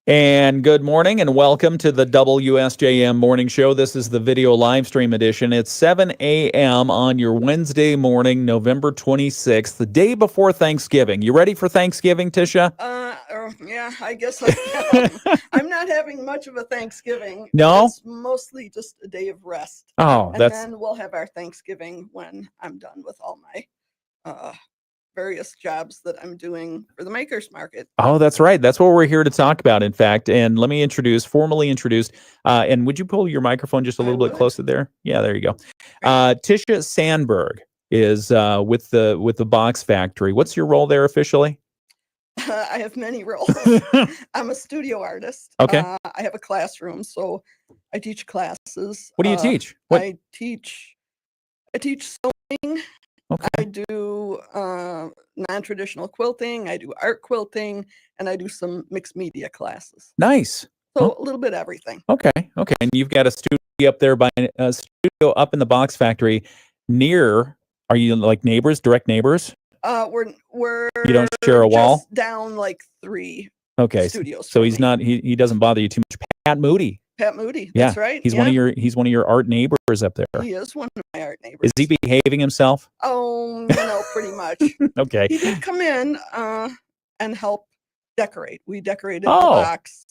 And good morning and welcome to the WSJM Morning Show. This is the video live stream edition. It's 7 a.m. on your Wednesday morning, November 26th, the day before Thanksgiving. You ready for Thanksgiving, Tisha? Yeah, I guess I am. I'm not having much of a Thanksgiving. No? It's mostly just a day of rest. Oh, And then we'll have our Thanksgiving when I'm done with all my various jobs that I'm doing for the Makers Market. Oh, that's right. That's what we're here to talk about, in fact. And let me formally introduce, and would you pull your microphone just a little bit closer there? Yeah, there you go. Tisha Sandburg is with the Box Factory. What's your role there officially? I have many roles. I'm a studio artist. Okay. I have a classroom, so I teach classes. What do you teach? I teach sewing. Okay. I do non-traditional quilting. I do art quilting, and I do some mixed media classes. Nice. So a little bit of everything. Okay. And you've got a studio up there studio up in the Box Factory near. Are you like neighbors? Direct neighbors? We're you don't share a wall? Just down like 3 studios. So he's not he doesn't bother you too much. Pat Moody. That's right. He's one of your art neighbors up there. He is one of my art neighbors. Is he behaving himself? Oh, pretty much. Okay. He did come in and help decorate. We decorated the box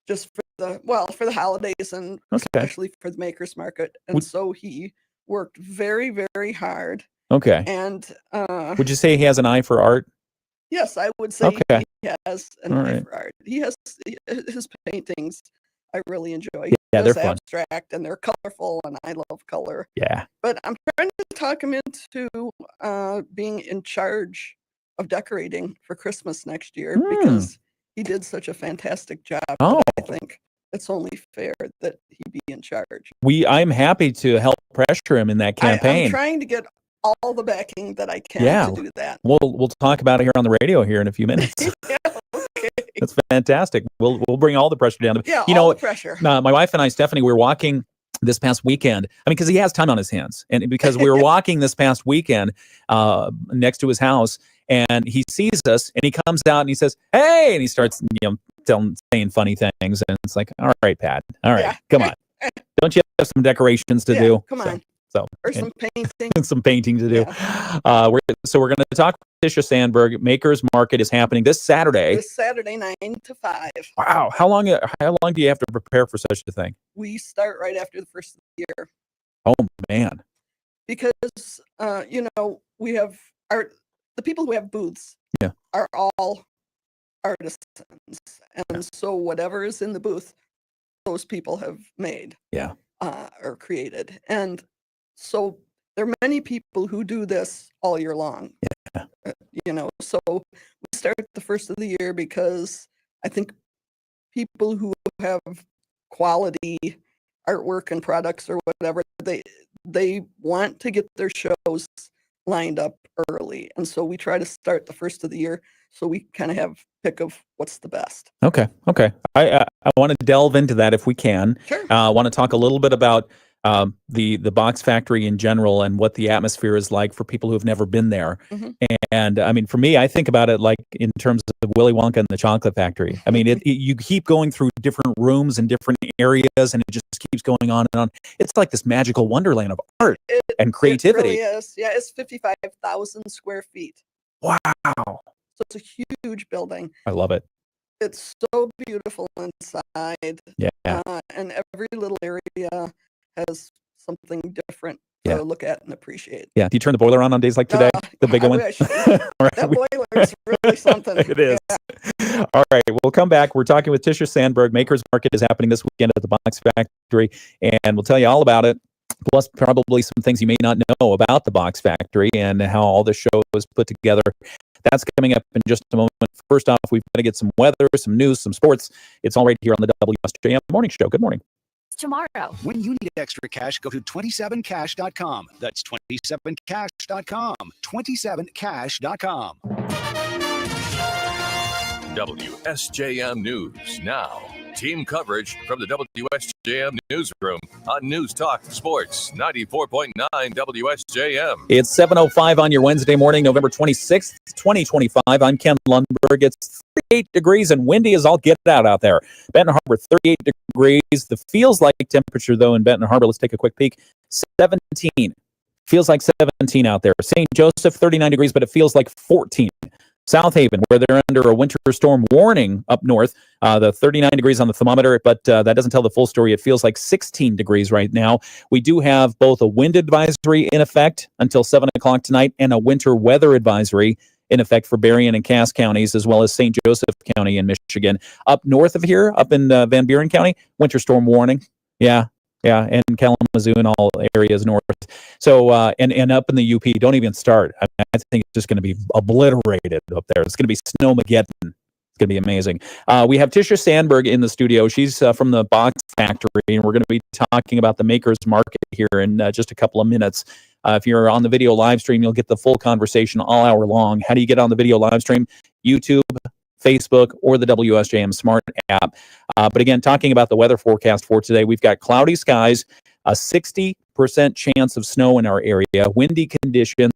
just for the holidays and especially for the Makers Market. And so he worked very, very hard. Okay. And would you say he has an eye for art? Yes, I would say he has an eye for art. He has his paintings. I really enjoy. Yeah, they're fun. Abstract and they're colorful, and I love color. Yeah. But I'm trying to talk him into being in charge of decorating for Christmas next year because he did such a fantastic job. Oh. I think it's only fair that he be in charge. I'm happy to help pressure him in that campaign. I'm trying to get all the backing that I can to do that. We'll talk about it here on the radio here in a few minutes. Okay. That's fantastic. We'll bring all the pressure down. All the pressure. My wife and I, Stephanie, we were walking this past weekend. Because he has time on his hands, and because we were walking this past weekend next to his house, and he sees us, and he comes out and he says, "Hey!" and he starts, saying funny things, and it's like, "All right, Pat. All right, come on. Don't you have some decorations to do? Come on." Or some painting. Some painting to do. We're going to talk with Tisha Sandburg. Makers Market is happening this Saturday. This Saturday, 9 to 5. Wow. How long do you have to prepare for such a thing? We start right after the first of the year. Oh, man. Because, we have the people who have booths are all artisans. And so whatever is in the booth, those people have made or created. And so there are many people who do this all year long. So we start the first of the year because I think people who have quality artwork and products or whatever, they want to get their shows lined up early. And so we try to start the first of the year so we kind of have pick of what's the best. Okay. I want to delve into that if we can. Sure. I want to talk a little bit about the Box Factory in general and what the atmosphere is like for people who have never been there. And for me, I think about it like in terms of Willy Wonka and the Chocolate Factory. You keep going through different rooms and different areas, and it just keeps going on and on. It's like this magical wonderland of art and creativity. It really is. Yeah, it's 55,000 square feet. Wow. So it's a huge building. I love it. It's so beautiful inside. Yeah. And every little area has something different to look at and appreciate. Yeah. Do you turn the boiler on days like today? The bigger one? Wish. That boiler is really something. It is. Yeah. All right. We'll come back. We're talking with Tisha Sandburg. Makers Market is happening this weekend at the Box Factory, and we'll tell you all about it. Plus, probably some things you may not know about the Box Factory and how all the show is put together. That's coming up in just a moment. First off, we've got to get some weather, some news, some sports. It's all right here on the WSJM Morning Show. Good morning. Tomorrow. When you need extra cash, go to 27cash.com. That's 27cash.com. 27cash.com. WSJM News now. Team coverage from the WSJM newsroom on News Talk Sports 94.9 WSJM. It's 7:05 on your Wednesday morning, November 26th, 2025. I'm Ken Lundberg. It's 38 degrees and windy as all get out there. Benton Harbor, 38 degrees. The feels like temperature, though, in Benton Harbor, let's take a quick peek, 17. Feels like 17 out there. St. Joseph, 39 degrees, but it feels like 14. South Haven, where they're under a winter storm warning up north, the 39 degrees on the thermometer, but that doesn't tell the full story. It feels like 16 degrees right now. We do have both a wind advisory in effect until 7 o'clock tonight and a winter weather advisory in effect for Berrien and Cass counties, as well as St. Joseph County in Michigan. Up north of here, up in Van Buren County, winter storm warning. Yeah, and Kalamazoo and all areas north. So, and up in the UP, don't even start. I think it's just going to be obliterated up there. It's going to be snowmageddon. It's going to be amazing. We have Tisha Sandburg in the studio. She's from the Box Factory, and we're going to be talking about the Makers Market here in just a couple of minutes. If you're on the video live stream, you'll get the full conversation all hour long. How do you get on the video live stream? YouTube, Facebook, or the WSJM Smart app. But again, talking about the weather forecast for today, we've got cloudy skies, a 60% chance of snow in our area, windy conditions,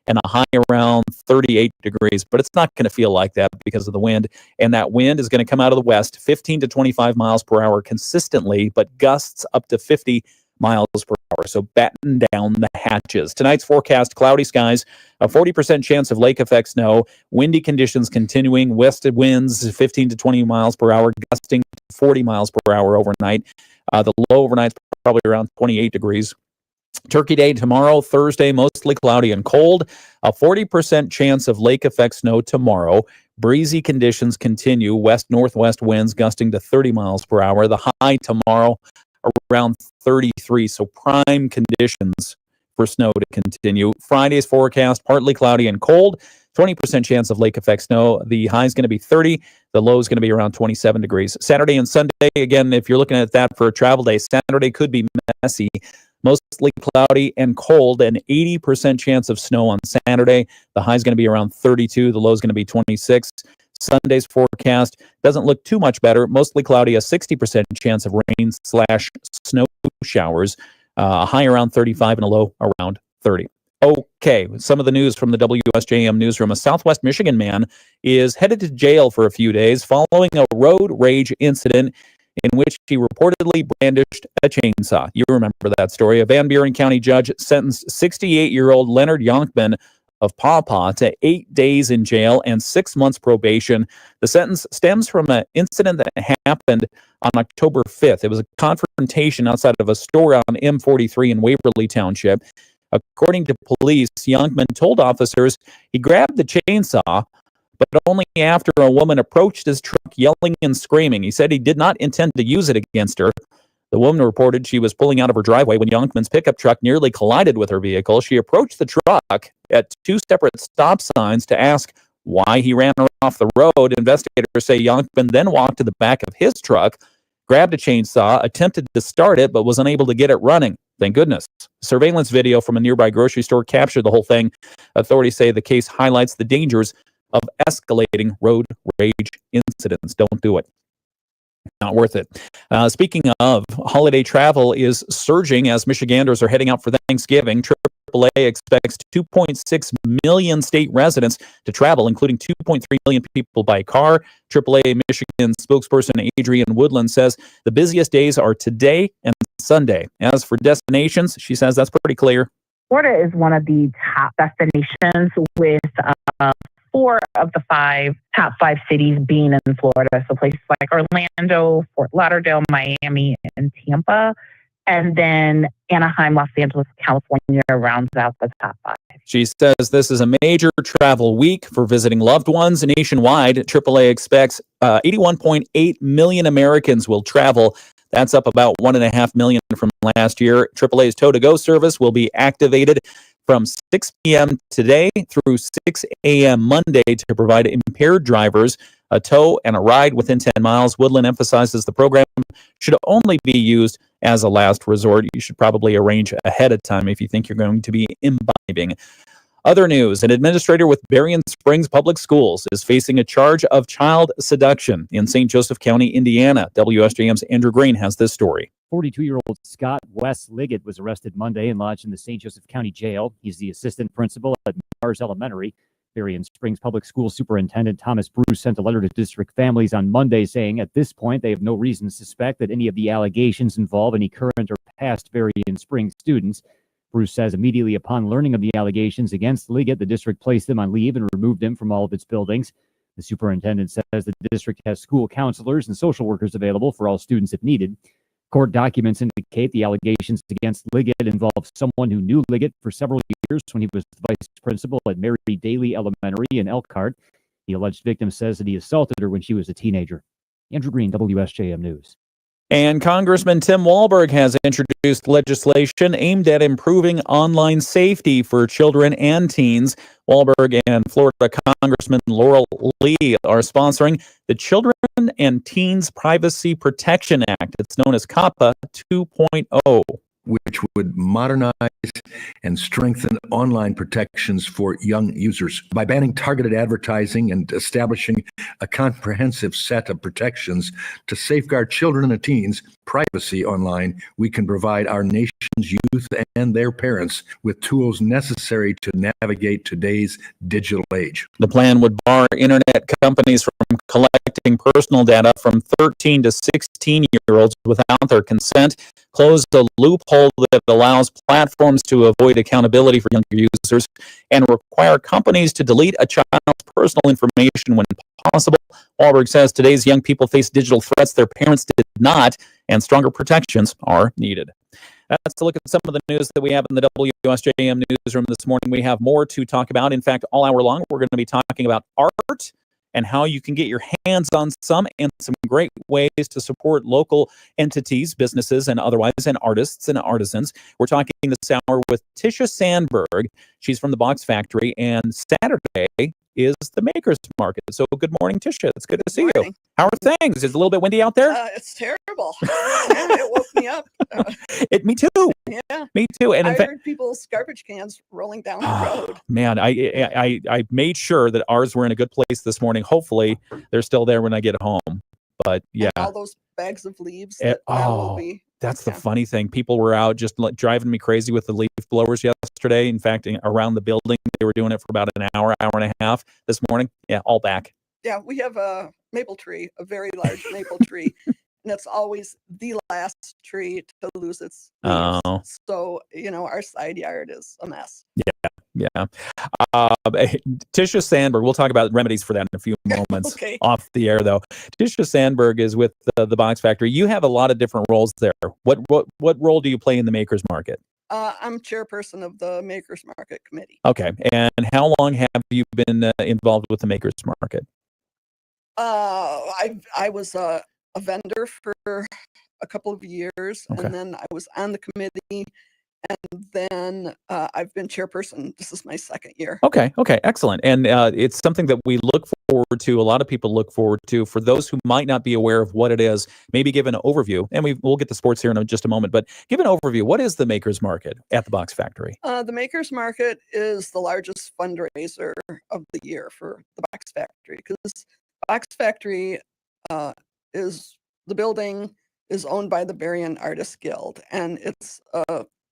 and a high around 38 degrees. But it's not going to feel like that because of the wind. And that wind is going to come out of the west, 15 to 25 miles per hour consistently, but gusts up to 50 miles per hour. So batten down the hatches. Tonight's forecast, cloudy skies, a 40% chance of lake effect snow, windy conditions continuing, west winds 15 to 20 miles per hour, gusting 40 miles per hour overnight. The low overnight's probably around 28 degrees. Turkey Day tomorrow, Thursday, mostly cloudy and cold. A 40% chance of lake effect snow tomorrow. Breezy conditions continue. West-northwest winds gusting to 30 miles per hour. The high tomorrow around 33, so prime conditions for snow to continue. Friday's forecast, partly cloudy and cold, 20% chance of lake effect snow. The high is going to be 30. The low is going to be around 27 degrees. Saturday and Sunday, again, if you're looking at that for a travel day, Saturday could be messy. Mostly cloudy and cold, an 80% chance of snow on Saturday. The high is going to be around 32. The low is going to be 26. Sunday's forecast doesn't look too much better. Mostly cloudy, a 60% chance of rain/snow showers. A high around 35 and a low around 30. Okay, some of the news from the WSJM newsroom. A Southwest Michigan man is headed to jail for a few days following a road rage incident in which he reportedly brandished a chainsaw. You remember that story. A Van Buren County judge sentenced 68-year-old Leonard Yonkman of Paw Paw to 8 days in jail and 6 months probation. The sentence stems from an incident that happened on October 5th. It was a confrontation outside of a store on M43 in Waverly Township. According to police, Yonkman told officers he grabbed the chainsaw, but only after a woman approached his truck yelling and screaming. He said he did not intend to use it against her. The woman reported she was pulling out of her driveway when Yonkman's pickup truck nearly collided with her vehicle. She approached the truck at 2 separate stop signs to ask why he ran her off the road. Investigators say Yonkman then walked to the back of his truck, grabbed a chainsaw, attempted to start it, but was unable to get it running. Thank goodness. Surveillance video from a nearby grocery store captured the whole thing. Authorities say the case highlights the dangers of escalating road rage incidents. Don't do it. Not worth it. Speaking of, holiday travel is surging as Michiganders are heading out for Thanksgiving. AAA expects 2.6 million state residents to travel, including 2.3 million people by car. AAA Michigan spokesperson Adrian Woodland says the busiest days are today and Sunday. As for destinations, she says that's pretty clear. Florida is one of the top destinations with 4 of the top 5 cities being in Florida. So places like Orlando, Fort Lauderdale, Miami, and Tampa. And then Anaheim, Los Angeles, California rounds out the top 5. She says this is a major travel week for visiting loved ones nationwide. AAA expects 81.8 million Americans will travel. That's up about 1.5 million from last year. AAA's tow-to-go service will be activated from 6 p.m. today through 6 a.m. Monday to provide impaired drivers a tow and a ride within 10 miles. Woodland emphasizes the program should only be used as a last resort. You should probably arrange ahead of time if you think you're going to be imbibing. Other news, an administrator with Berrien Springs Public Schools is facing a charge of child seduction in St. Joseph County, Indiana. WSJM's Andrew Green has this story. 42-year-old Scott Wes Liggett was arrested Monday and lodged in the St. Joseph County Jail. He's the assistant principal at Mars Elementary. Berrien Springs Public School Superintendent Thomas Bruce sent a letter to district families on Monday saying at this point they have no reason to suspect that any of the allegations involve any current or past Berrien Springs students. Bruce says immediately upon learning of the allegations against Liggett, the district placed him on leave and removed him from all of its buildings. The superintendent says the district has school counselors and social workers available for all students if needed. Court documents indicate the allegations against Liggett involve someone who knew Liggett for several years when he was the vice principal at Mary Daly Elementary in Elkhart. The alleged victim says that he assaulted her when she was a teenager. Andrew Green, WSJM News. And Congressman Tim Walberg has introduced legislation aimed at improving online safety for children and teens. Walberg and Florida Congressman Laurel Lee are sponsoring the Children and Teens Privacy Protection Act. It's known as COPPA 2.0. Which would modernize and strengthen online protections for young users. By banning targeted advertising and establishing a comprehensive set of protections to safeguard children and teens' privacy online, we can provide our nation's youth and their parents with tools necessary to navigate today's digital age. The plan would bar internet companies from collecting personal data from 13 to 16-year-olds without their consent, close the loophole that allows platforms to avoid accountability for younger users, and require companies to delete a child's personal information when possible. Walberg says today's young people face digital threats their parents did not, and stronger protections are needed. That's a look at some of the news that we have in the WSJM newsroom this morning. We have more to talk about. In fact, all hour long, we're going to be talking about art and how you can get your hands on some, and some great ways to support local entities, businesses, and otherwise, and artists and artisans. We're talking this hour with Tisha Sandburg. She's from the Box Factory, and Saturday is the Makers Market. So good morning, Tisha. It's good to see you. How are things? Is it a little bit windy out there? It's terrible. It woke me up. Me too. Yeah. Me too. And in I fact, heard people's garbage cans rolling down the road. Man, I made sure that ours were in a good place this morning. Hopefully, they're still there when I get home. But yeah, And all those bags of leaves. That will be. That's the funny thing. People were out just driving me crazy with the leaf blowers yesterday. In fact, around the building, they were doing it for about an hour, hour and a half this morning. Yeah, all back. Yeah, we have a maple tree, a very large maple tree, and it's always the last tree to lose its leaves. Oh. So, our side yard is a mess. Yeah. Tisha Sandburg, we'll talk about remedies for that in a few moments. Okay. Off the air, though. Tisha Sandburg is with the Box Factory. You have a lot of different roles there. What role do you play in the Makers Market? I'm chairperson of the Makers Market Committee. Okay. And how long have you been involved with the Makers Market? I was a vendor for a couple of years, Okay. and then I was on the committee, and then I've been chairperson. This is my second year. Okay, excellent. And it's something that we look forward to, a lot of people look forward to. For those who might not be aware of what it is, maybe give an overview, and we'll get to sports here in just a moment, but give an overview. What is the Makers Market at the Box Factory? The Makers Market is the largest fundraiser of the year for the Box Factory, because Box Factory is the building is owned by the Berrien Artists Guild, and it's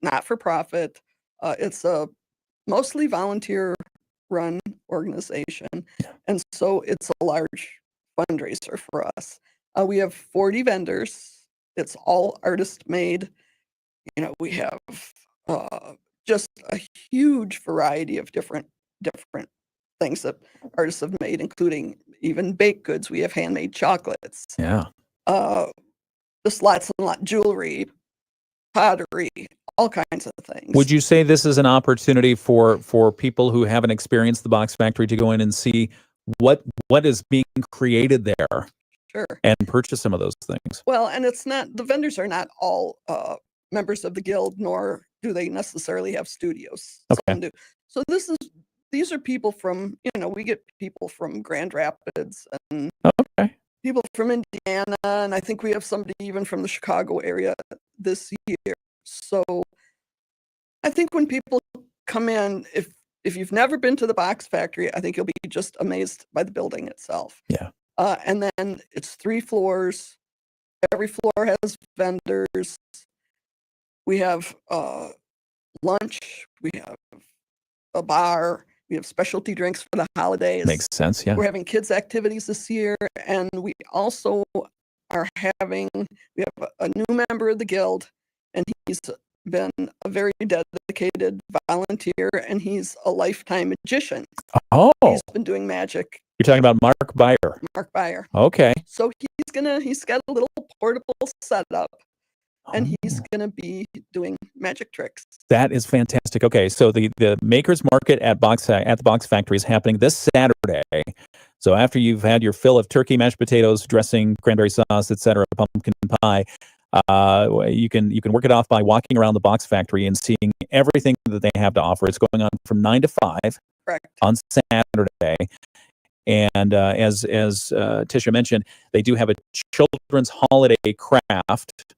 not for profit. It's a mostly volunteer run organization, and so it's a large fundraiser for us. We have 40 vendors. It's all artist made. We have just a huge variety of different things that artists have made, including even baked goods. We have handmade chocolates. Yeah. Just lots and lots jewelry, pottery, all kinds of things. Would you say this is an opportunity for people who haven't experienced the Box Factory to go in and see what is being created there? Sure. And purchase some of those things? Well, and it's not, the vendors are not all members of the guild, nor do they necessarily have studios. Okay. Some do. So these are people from, we get people from Grand Rapids and Okay. people from Indiana, and I think we have somebody even from the Chicago area this year. So I think when people come in, if if you've never been to the Box Factory, I think you'll be just amazed by the building itself. Yeah. And then it's 3 floors. Every floor has vendors. We have lunch. We have a bar. We have specialty drinks for the holidays. Makes sense. Yeah. We're having kids activities this year, and we also are having, we have a new member of the guild, and he's been a very dedicated volunteer, and he's a lifetime magician. Oh, He's been doing magic. you're talking about Mark Beyer. Mark Beyer. Okay. So he's got a little portable setup, and he's gonna be doing magic tricks. That is fantastic. Okay, so the Makers Market at the Box Factory is happening this Saturday. So after you've had your fill of turkey, mashed potatoes, dressing, cranberry sauce, etc., pumpkin pie, you can work it off by walking around the Box Factory and seeing everything that they have to offer. It's going on from 9 to 5 Correct. on Saturday. And as Tisha mentioned, they do have a children's holiday craft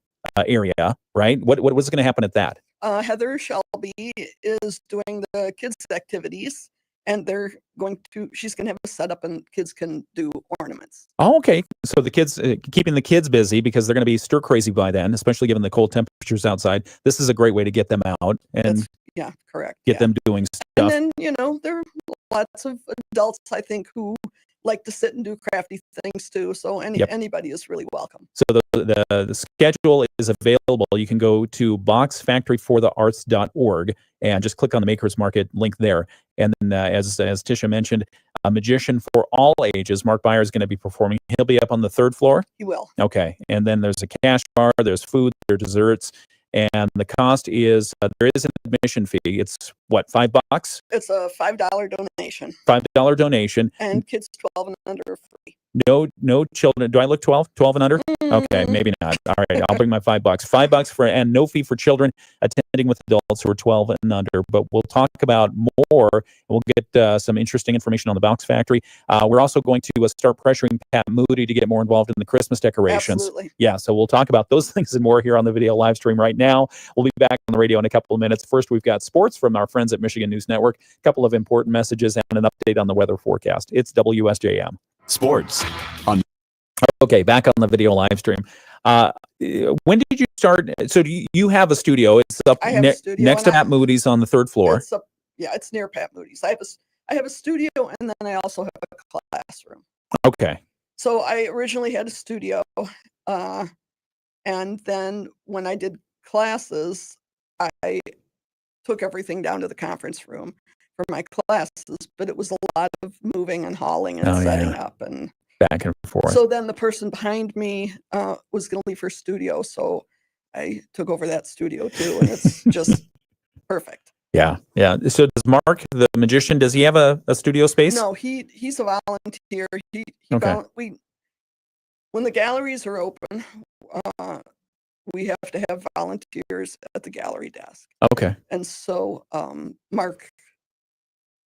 area, right? What's going to happen at that? Heather Shelby is doing the kids' activities, and she's going to have a setup, and kids can do ornaments. Oh, okay. So the kids, keeping the kids busy because they're going to be stir crazy by then, especially given the cold temperatures outside. This is a great way to get them out and correct. get them doing stuff. And then, there are lots of adults, I think, who like to sit and do crafty things too. So anybody is really welcome. So the schedule is available. You can go to boxfactoryforthearts.org and just click on the Makers Market link there. And then as Tisha mentioned, a magician for all ages, Mark Beyer, is going to be performing. He'll be up on the 3rd floor. He will. Okay. And then there's a cash bar, there's food, there's desserts. And the cost is, there is an admission fee. It's what, $5? It's a $5 donation. $5 donation. And kids 12 and under are free. No children. Do I look 12? 12 and under? Okay, maybe not. All right, I'll bring my $5. $5 and no fee for children attending with adults who are 12 and under. But we'll talk about more. We'll get some interesting information on the Box Factory. We're also going to start pressuring Pat Moody to get more involved in the Christmas decorations. Absolutely. Yeah, so we'll talk about those things and more here on the video live stream right now. We'll be back on the radio in a couple of minutes. First, we've got sports from our friends at Michigan News Network, a couple of important messages, and an update on the weather forecast. It's WSJM. Sports. Okay, back on the video live stream. When did you start? So do you have a studio? It's up I have a studio next to Pat Moody's on the 3rd floor. It's near Pat Moody's. I have a studio, and then I also have a classroom. Okay. So I originally had a studio, and then when I did classes, I took everything down to the conference room for my classes, but it was a lot of moving and hauling and setting up and back and forth. So then the person behind me was going to leave her studio, so I took over that studio too, and it's just perfect. Yeah. So does Mark, the magician, does he have a studio space? No, he's a volunteer. When the galleries are open, we have to have volunteers at the gallery desk. Okay. And so Mark,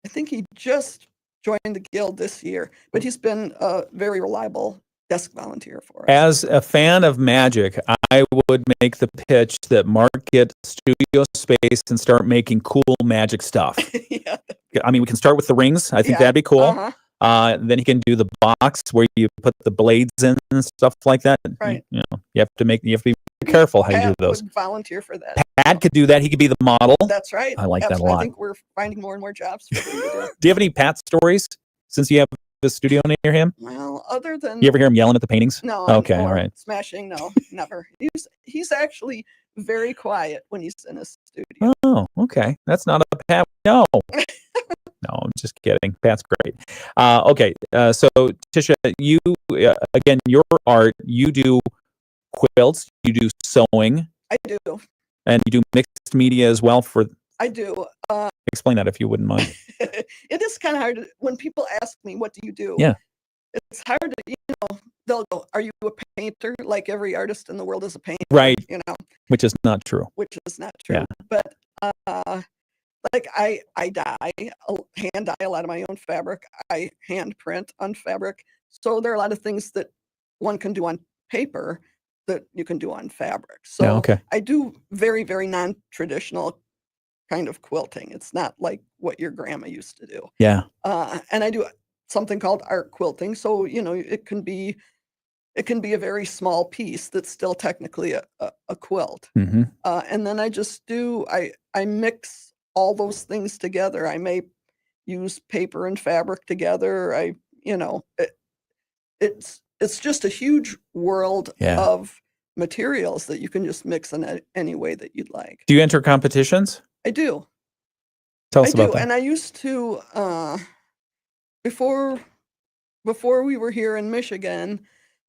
I think he just joined the guild this year, but he's been a very reliable desk volunteer for us. As a fan of magic, I would make the pitch that Mark get studio space and start making cool magic stuff. Yeah. I mean, we can start with the rings. I think that'd be cool. Then he can do the box where you put the blades in and stuff like that. Right. You have to be careful how you do those. Would volunteer for that. Pat could do that. He could be the model. That's right. I like that a lot. I think we're finding more and more jobs for him to do. Do you have any Pat stories since you have the studio near him? Well, other than you ever hear him yelling at the paintings? No. Okay, all right. Smashing? No, never. He's actually very quiet when he's in a studio. Oh, okay. That's not a Pat. No. No, I'm just kidding. Pat's great. Okay, so Tisha, you again, your art. You do quilts. You do sewing. I do. And you do mixed media as well. I do. Explain that if you wouldn't mind. It is kind of hard when people ask me, "What do you do?" Yeah. It's hard to, they'll go, "Are you a painter?" Like every artist in the world is a painter, right? Which is not true. Which is not true. Yeah. But like I hand dye a lot of my own fabric. I hand print on fabric. So there are a lot of things that one can do on paper that you can do on fabric. So I do very, very non-traditional kind of quilting. It's not like what your grandma used to do. Yeah. And I do something called art quilting. So, it can be a very small piece that's still technically a quilt. Mm-hmm. And then I mix all those things together. I may use paper and fabric together. It's just a huge world of materials that you can just mix in any way that you'd like. Do you enter competitions? I do. Tell us about that. And I used to, before we were here in Michigan,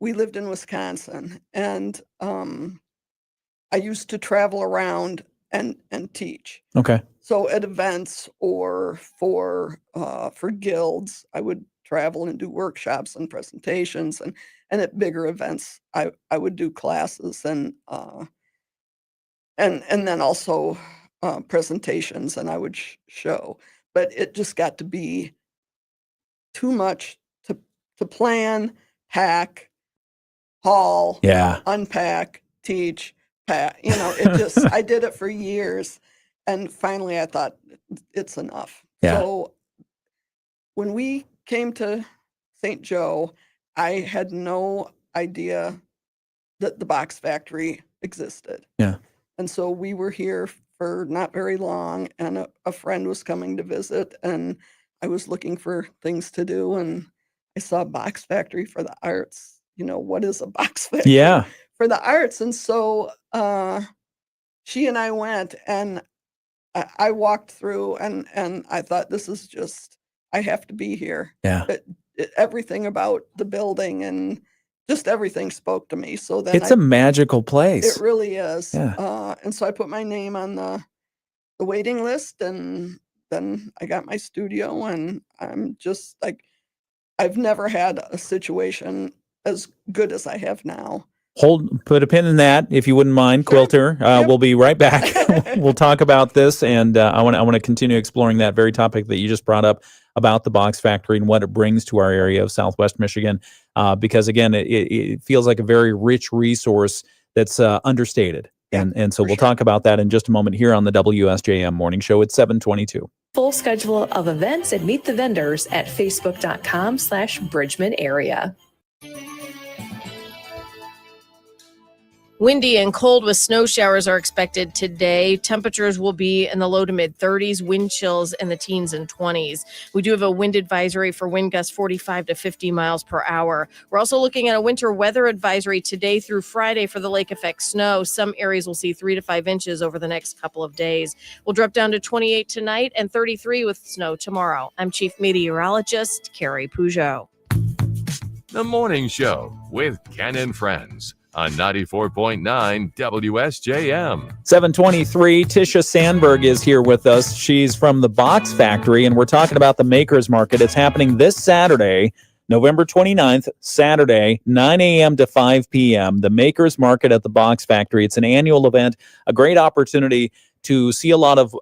we lived in Wisconsin, and I used to travel around and teach. Okay. So at events or for guilds, I would travel and do workshops and presentations, and at bigger events, I would do classes and then also presentations, and I would show. But it just got to be too much to plan, pack, haul, unpack, teach, pack. I did it for years, and finally I thought it's enough. Yeah. So when we came to St. Joe, I had no idea that the box factory existed. Yeah. And so we were here for not very long, and a friend was coming to visit, and I was looking for things to do, and I saw box factory for the arts. What is a box factory for the arts? And so she and I went, and I walked through, and I thought, this is just, I have to be here. Yeah. Everything about the building and just everything spoke to me. So then it's a magical place. It really is. Yeah. And so I put my name on the waiting list, and then I got my studio, and I'm just like, I've never had a situation as good as I have now. Put a pin in that, if you wouldn't mind, Sure. Quilter. Yep. We'll be right back. We'll talk about this, and I want to continue exploring that very topic that you just brought up about the box factory and what it brings to our area of Southwest Michigan. Because again, it feels like a very rich resource that's understated. Yeah, and so we'll sure. talk about that in just a moment here on the WSJM Morning Show at 7:22. Full schedule of events and meet the vendors at facebook.com/Bridgman area. Windy and cold with snow showers are expected today. Temperatures will be in the low to mid 30s, wind chills in the teens and 20s. We do have a wind advisory for wind gusts 45 to 50 miles per hour. We're also looking at a winter weather advisory today through Friday for the lake effect snow. Some areas will see 3 to 5 inches over the next couple of days. We'll drop down to 28 tonight and 33 with snow tomorrow. I'm Chief Meteorologist Carrie Peugeot. The Morning Show with Ken and Friends on 94.9 WSJM. 7:23. Tisha Sandburg is here with us. She's from the Box Factory, and we're talking about the Makers Market. It's happening this Saturday, November 29th, Saturday, 9 a.m. to 5 p.m. The Makers Market at the Box Factory. It's an annual event, a great opportunity to see a lot of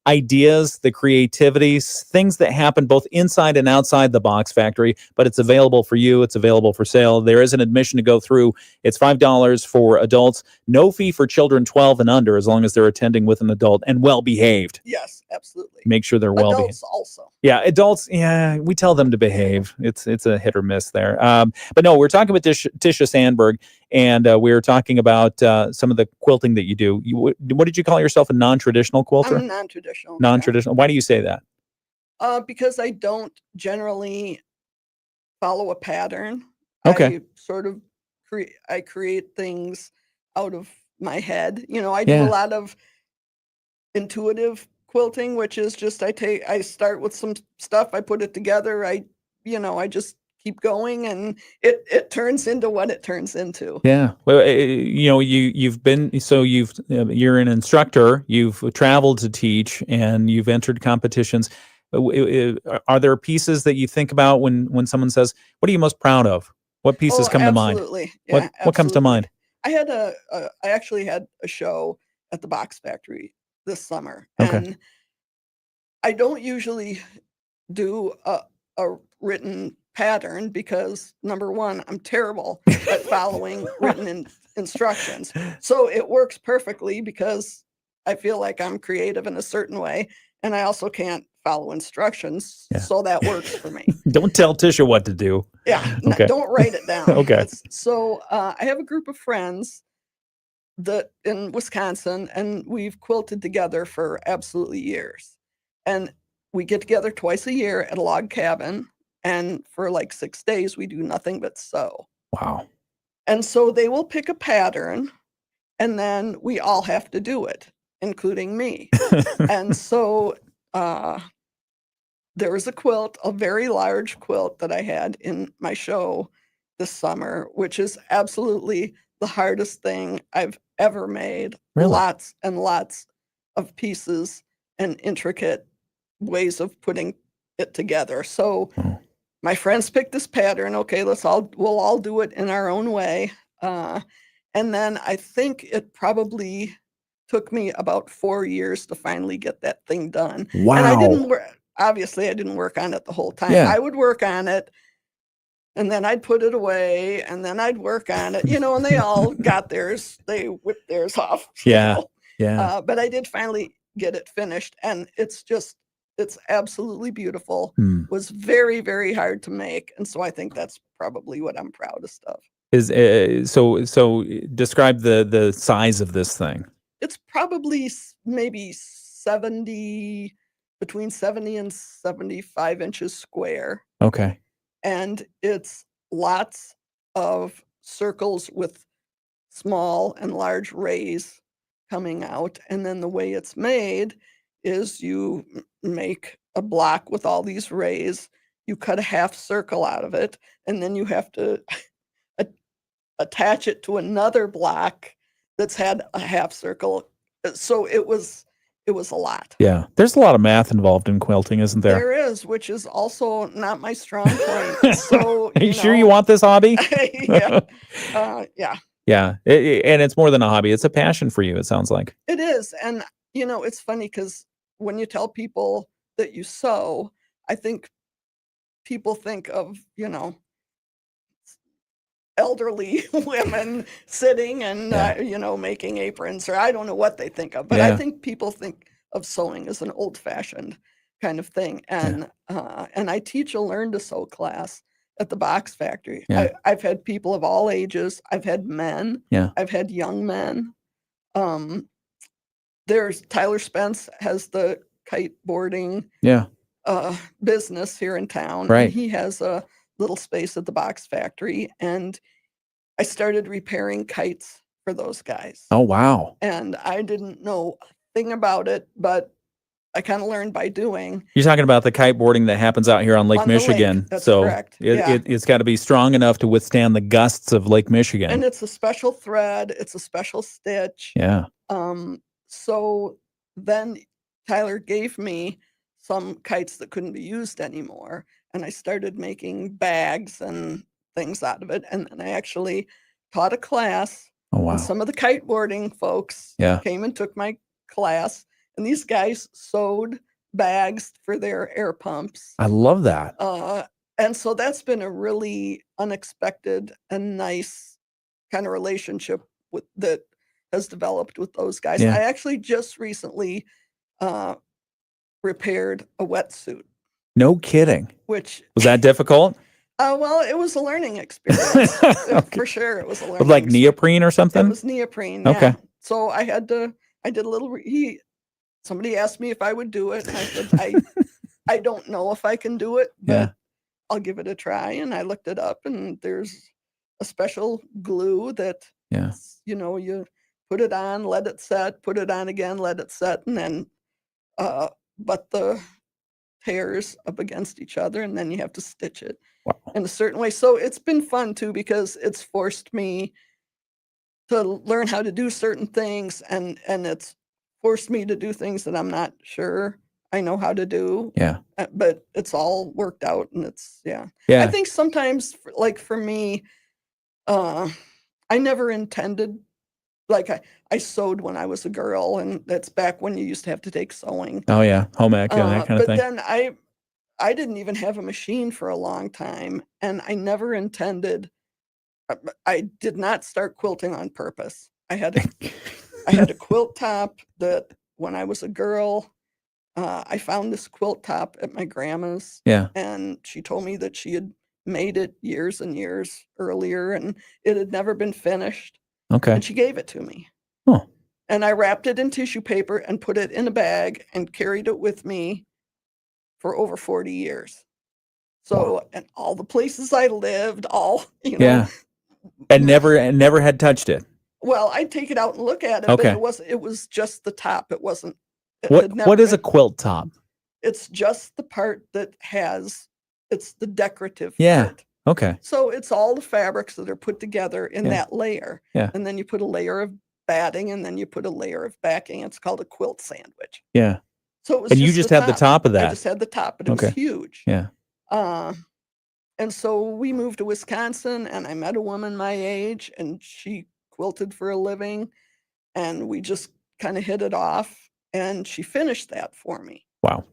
ideas, the creativity, things that happen both inside and outside the Box Factory, but it's available for you. It's available for sale. There is an admission to go through. It's $5 for adults, no fee for children 12 and under, as long as they're attending with an adult and well-behaved. Yes, absolutely. Make sure they're well-behaved. Adults also. Yeah, adults, yeah, we tell them to behave. It's a hit or miss there. But no, we're talking with Tisha Sandburg, and we were talking about some of the quilting that you do. What did you call yourself, a non-traditional quilter? I'm a non-traditional. Non-traditional. Why do you say that? Because I don't generally follow a pattern. Okay. I sort of create things out of my head. I do a lot of intuitive quilting, which is just I start with some stuff, I put it together, I just keep going, and it turns into what it turns into. Yeah. Well, you're an instructor, you've traveled to teach, and you've entered competitions. Are there pieces that you think about when someone says, what are you most proud of? What pieces come to mind? Absolutely. Yeah, what comes to mind? I actually had a show at the Box Factory this summer. Okay. And I don't usually do a written pattern because, number one, I'm terrible at following written instructions. So it works perfectly because I feel like I'm creative in a certain way, and I also can't follow instructions, so that works for me. Don't tell Tisha what to do. Yeah, Okay. don't write it down. Okay. I have a group of friends that in Wisconsin, and we've quilted together for absolutely years. And we get together twice a year at a log cabin, and for like 6 days, we do nothing but sew. Wow. And so they will pick a pattern, and then we all have to do it, including me. And so there was a quilt, a very large quilt that I had in my show this summer, which is absolutely the hardest thing I've ever made. Really? Lots and lots of pieces and intricate ways of putting it together. So my friends picked this pattern. Okay, we'll all do it in our own way. And then I think it probably took me about 4 years to finally get that thing done. Wow. And I didn't work on it the whole time. Yeah. I would work on it, and then I'd put it away, and then I'd work on it, and they all got theirs. They whipped theirs off. Yeah. Yeah. But I did finally get it finished, and it's absolutely beautiful. Was very, very hard to make, and so I think that's probably what I'm proudest of. So describe the size of this thing. It's probably maybe between 70 and 75 inches square. Okay. And it's lots of circles with small and large rays coming out. And then the way it's made is you make a block with all these rays, you cut a half circle out of it, and then you have to attach it to another block that's had a half circle. So it was a lot. Yeah. There's a lot of math involved in quilting, isn't there? There is, which is also not my strong point. So Are you sure you want this hobby? Yeah. Yeah. Yeah. And it's more than a hobby. It's a passion for you, it sounds like. It is. And it's funny because when you tell people that you sew, I think people think of, elderly women sitting and making aprons, or I don't know what they think of, but I think people think of sewing as an old-fashioned kind of thing. And I teach a learn to sew class at the Box Factory. I've had people of all ages. I've had men. I've had young men. There's Tyler Spence has the kiteboarding business here in town. Right. And he has a little space at the Box Factory, and I started repairing kites for those guys. Oh, wow. And I didn't know a thing about it, but I kind of learned by doing. You're talking about the kiteboarding that happens out here on Lake Michigan. That's so correct. It's got to be strong enough to withstand the gusts of Lake Michigan. And it's a special thread. It's a special stitch. Yeah. So then Tyler gave me some kites that couldn't be used anymore. And I started making bags and things out of it. And then I actually taught a class. Oh, wow. And some of the kiteboarding folks came and took my class. And these guys sewed bags for their air pumps. I love that. And so that's been a really unexpected and nice kind of relationship that has developed with those guys. Yeah. I actually just recently repaired a wetsuit. No kidding. Which was that difficult? Well, it was a learning experience. For sure, it was a learning. Like neoprene or something? It was neoprene. Okay. Yeah. So I did a little. Somebody asked me if I would do it, and I said I don't know if I can do it, but I'll give it a try. And I looked it up, and there's a special glue that you put it on, let it set, put it on again, let it set, and then butt the tears up against each other, and then you have to stitch it in a certain way. So it's been fun too, because it's forced me to learn how to do certain things, and it's forced me to do things that I'm not sure I know how to do. Yeah. But it's all worked out, and it's I think sometimes for me, I never intended, like I sewed when I was a girl, and that's back when you used to have to take sewing. Oh yeah, home ec, that kind of thing. But then I didn't even have a machine for a long time, and I never intended. I did not start quilting on purpose. I had I had a quilt top that when I was a girl, I found this quilt top at my grandma's. Yeah. And she told me that she had made it years and years earlier and it had never been finished. Okay. And she gave it to me. Oh. And I wrapped it in tissue paper and put it in a bag and carried it with me for over 40 years. So, and all the places I lived, all, Yeah. And never had touched it. well, I'd take it out and look at it, Okay. but it was just the top. It wasn't. It What had never What is a been- quilt top? It's just the part that it's the decorative Yeah. part. Okay. So it's all the fabrics that are put together in Yeah. that layer. Yeah. And then you put a layer of batting and then you put a layer of backing. It's called a quilt sandwich. Yeah. So it was And you just just the had the top of I that. just had the top, but it Okay. was huge. Yeah. And so we moved to Wisconsin and I met a woman my age and she quilted for a living and we just kind of hit it off and she finished that for me. Wow.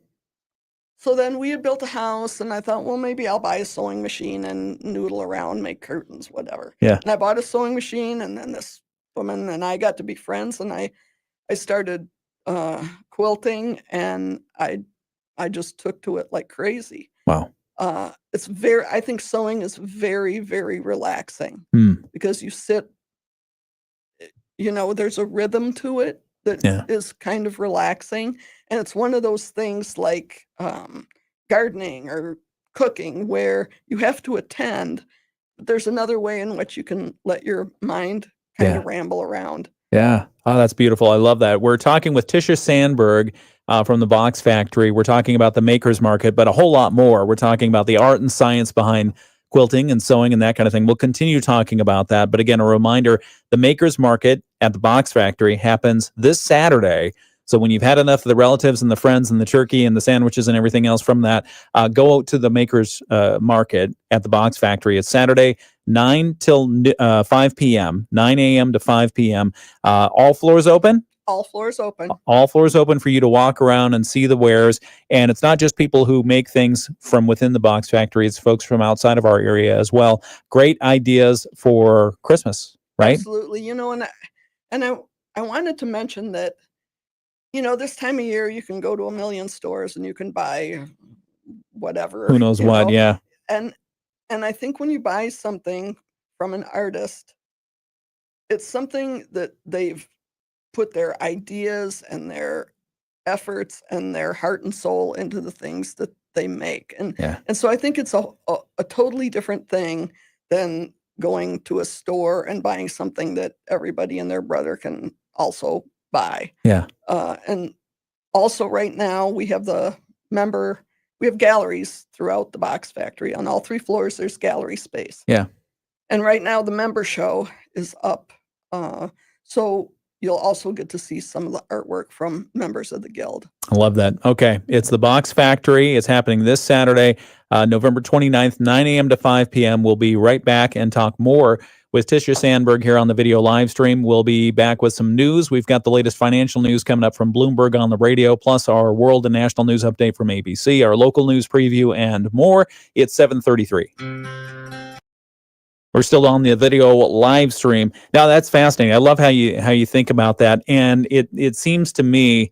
So then we had built a house and I thought, well, maybe I'll buy a sewing machine and noodle around, make curtains, whatever. Yeah. And I bought a sewing machine and then this woman and I got to be friends and I started quilting and I just took to it like crazy. Wow. I think sewing is very, very relaxing Hmm. because you sit, there's a rhythm to it that is kind of relaxing. And it's one of those things like gardening or cooking where you have to attend, but there's another way in which you can let your mind kind of ramble around. Yeah. Oh, that's beautiful. I love that. We're talking with Tisha Sandburg from the Box Factory. We're talking about the Makers Market, but a whole lot more. We're talking about the art and science behind quilting and sewing and that kind of thing. We'll continue talking about that. But again, a reminder, the Makers Market at the Box Factory happens this Saturday. So when you've had enough of the relatives and the friends and the turkey and the sandwiches and everything else from that, go out to the Makers Market at the Box Factory. It's Saturday, 9 till 5 p.m., 9 a.m. to 5 p.m. All floors open? All floors open. All floors open for you to walk around and see the wares. And it's not just people who make things from within the Box Factory. It's folks from outside of our area as well. Great ideas for Christmas, right? Absolutely. And I wanted to mention that, this time of year, you can go to a million stores and you can buy whatever. Who knows what? Yeah. And I think when you buy something from an artist, it's something that they've put their ideas and their efforts and their heart and soul into the things that they make. And so I think it's a totally different thing than going to a store and buying something that everybody and their brother can also buy. Yeah. And also right now we have galleries throughout the Box Factory. On all 3 floors, there's gallery space. Yeah. And right now the member show is up. So you'll also get to see some of the artwork from members of the Guild. I love that. Okay. It's the Box Factory. It's happening this Saturday, November 29th, 9 a.m. to 5 p.m. We'll be right back and talk more with Tisha Sandburg here on the video live stream. We'll be back with some news. We've got the latest financial news coming up from Bloomberg on the radio, plus our world and national news update from ABC, our local news preview, and more. It's 7:33. We're still on the video live stream. Now, that's fascinating. I love how you think about that. And it seems to me,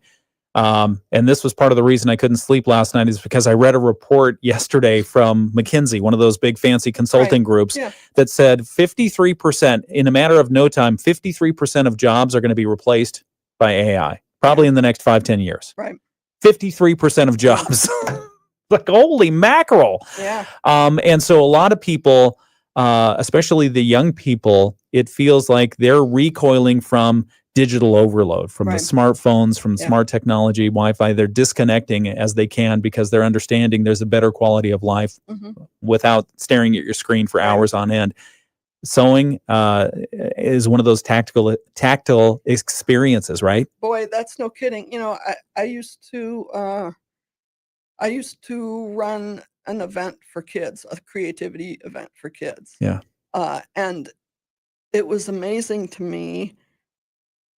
and this was part of the reason I couldn't sleep last night, is because I read a report yesterday from McKinsey, one of those big fancy consulting groups, that said 53%, in a matter of no time, 53% of jobs are going to be replaced by AI, probably in the next 5-10 years. Right. 53% of jobs. Like, holy mackerel. Yeah. And so a lot of people, especially the young people, it feels like they're recoiling from digital overload, from the smartphones, from smart technology, Wi-Fi. They're disconnecting as they can because they're understanding there's a better quality of life without staring at your screen for hours on end. Sewing is one of those tactile experiences, right? Boy, that's no kidding. I used to run an event for kids, a creativity event for kids. Yeah. And it was amazing to me.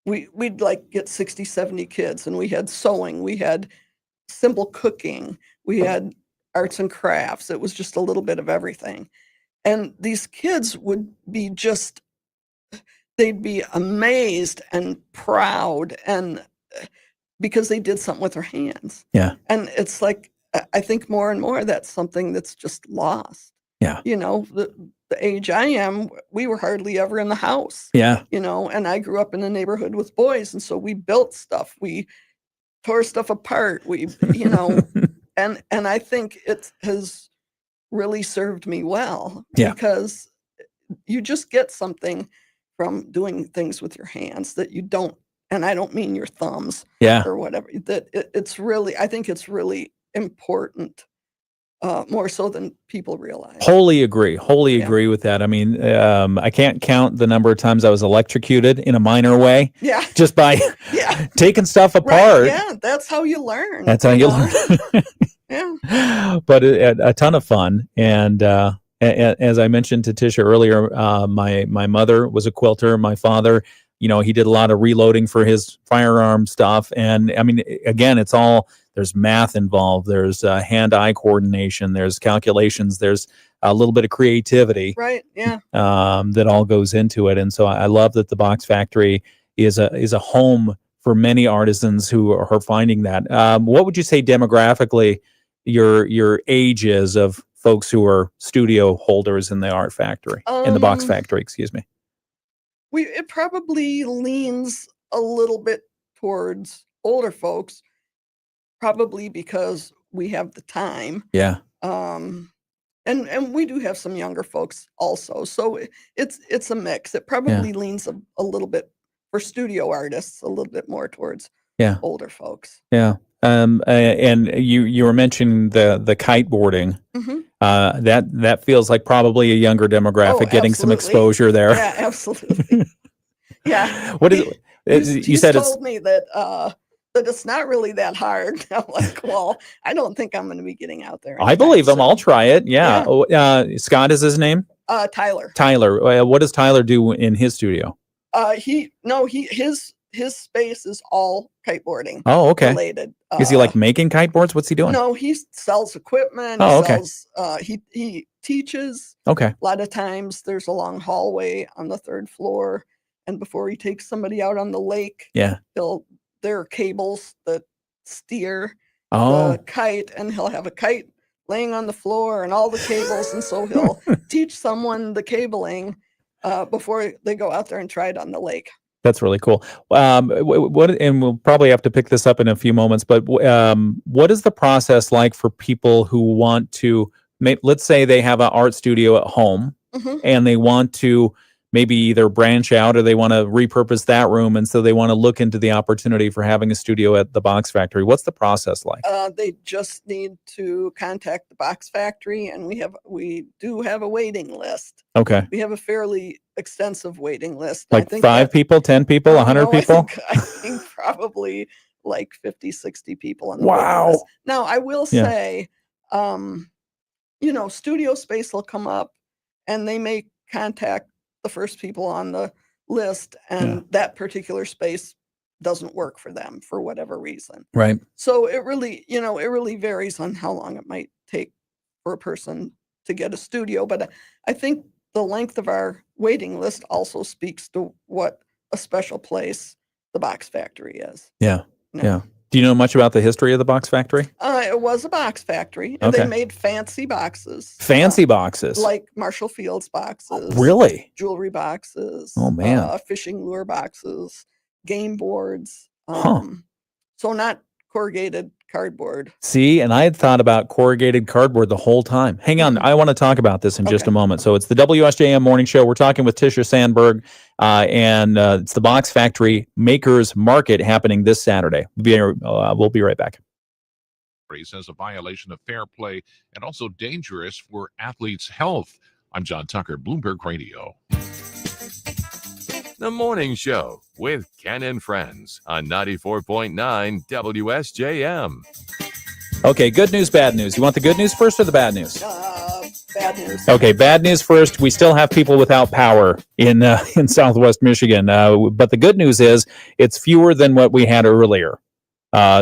We'd like get 60, 70 kids and we had sewing, we had simple cooking, we had arts and crafts. It was just a little bit of everything. And these kids would be just, they'd be amazed and proud, and because they did something with their hands. Yeah. And it's like, I think more and more that's something that's just lost. Yeah. You know, the age I am, we were hardly ever in the house. Yeah. You know, and I grew up in a neighborhood with boys, and so we built stuff. We tore stuff apart. We, you know, and I think it has really served me well, because you just get something from doing things with your hands that you don't, and I don't mean your thumbs or whatever, that it's really, I think it's really important, more so than people realize. Wholly agree with that. I mean, I can't count the number of times I was electrocuted in a minor way. Yeah. Just by taking stuff apart. Right, yeah, that's how you learn. That's how you learn. Yeah. But a ton of fun. And as I mentioned to Tisha earlier, my mother was a quilter. My father, you know, he did a lot of reloading for his firearm stuff. And I mean, again, it's all, there's math involved. There's hand-eye coordination. There's calculations. There's a little bit of creativity. Right, yeah. That all goes into it. And so I love that the Box Factory is a home for many artisans who are finding that. What would you say demographically your age is of folks who are studio holders in the art factory, in the Box Factory, excuse me? It probably leans a little bit towards older folks, probably because we have the time. Yeah. And we do have some younger folks also. So it's a mix. It probably leans a little bit for studio artists, a little bit more towards older folks. Yeah. And you were mentioning the kiteboarding. Mm-hmm. That feels like probably a younger demographic getting some exposure there. Yeah, absolutely. Yeah. What is it? You said told me that it's not really that hard. I'm like, well, I don't think I'm going to be getting out there. I believe him. I'll try it. Yeah. Scott is his name? Tyler. Tyler. What does Tyler do in his studio? His space is all kiteboarding. Oh, okay. Related. Is he like making kiteboards? What's he doing? No, he sells equipment. Oh, he okay. sells, he teaches. Okay. A lot of times there's a long hallway on the 3rd floor, and before he takes somebody out on the lake, there are cables that steer the kite, and he'll have a kite laying on the floor and all the cables, and so he'll teach someone the cabling before they go out there and try it on the lake. That's really cool. And we'll probably have to pick this up in a few moments, but what is the process like for people who want to let's say they have an art studio at home and they want to maybe either branch out or they want to repurpose that room, and so they want to look into the opportunity for having a studio at the Box Factory. What's the process like? They just need to contact the Box Factory, and we do have a waiting list. Okay. We have a fairly extensive waiting list. Like 5 people, 10 people, 100 people? I think probably like 50, 60 people on the wow. waiting list. Now, I will say, studio space will come up, and they may contact the first people on the list, and that particular space doesn't work for them for whatever reason. Right. So it really varies on how long it might take for a person to get a studio. But I think the length of our waiting list also speaks to what a special place the Box Factory is. Yeah. Yeah. Do you know much about the history of the Box Factory? It was a box factory, and they made fancy boxes. Fancy boxes? Like Marshall Field's boxes. Really? Jewelry boxes. Oh, man. Fishing lure boxes. Game boards. So not corrugated cardboard. See, and I had thought about corrugated cardboard the whole time. Hang on, I want to talk about this in just a moment. So it's the WSJM Morning Show. We're talking with Tisha Sandburg, and it's the Box Factory Makers Market happening this Saturday. We'll be right back. As a violation of fair play and also dangerous for athletes' health. I'm John Tucker, Bloomberg Radio. The Morning Show with Ken and Friends on 94.9 WSJM. Okay, good news, bad news. You want the good news first or the bad news? Bad news. Okay, bad news first. We still have people without power in Southwest Michigan. But the good news is it's fewer than what we had earlier.